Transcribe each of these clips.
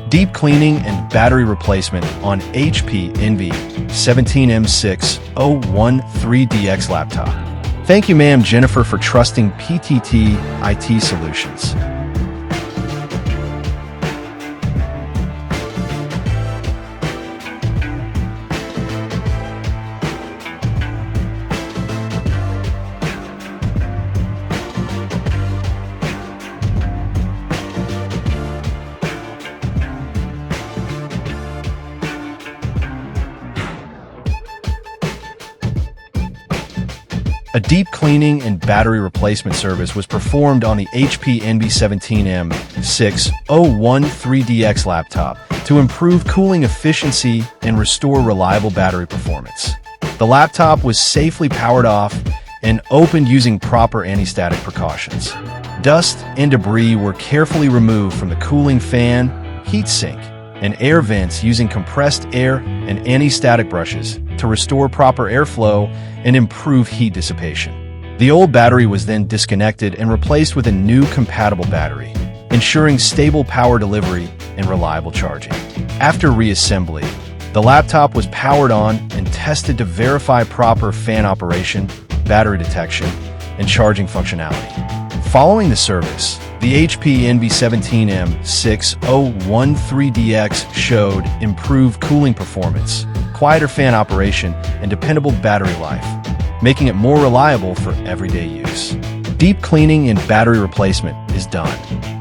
Deep cleaning and battery replacement on HP Envy 17M-CE0013DX laptop. Thank you, ma'am Jennifer, for trusting PTT IT Solutions. A deep cleaning and battery replacement service was performed on the HP Envy 17M-CE0013DX laptop to improve cooling efficiency and restore reliable battery performance. The laptop was safely powered off and opened using proper anti-static precautions. Dust and debris were carefully removed from the cooling fan, heatsink, and air vents using compressed air and anti-static brushes to restore proper airflow and improve heat dissipation. The old battery was then disconnected and replaced with a new compatible battery, ensuring stable power delivery and reliable charging. After reassembly, the laptop was powered on and tested to verify proper fan operation, battery detection, and charging functionality. Following the service, the HP Envy 17M-CE0013DX showed improved cooling performance, quieter fan operation, and dependable battery life, making it more reliable for everyday use. Deep cleaning and battery replacement is done.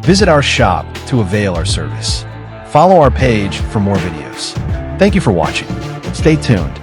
Visit our shop to avail our service. Follow our page for more videos. Thank you for watching. Stay tuned.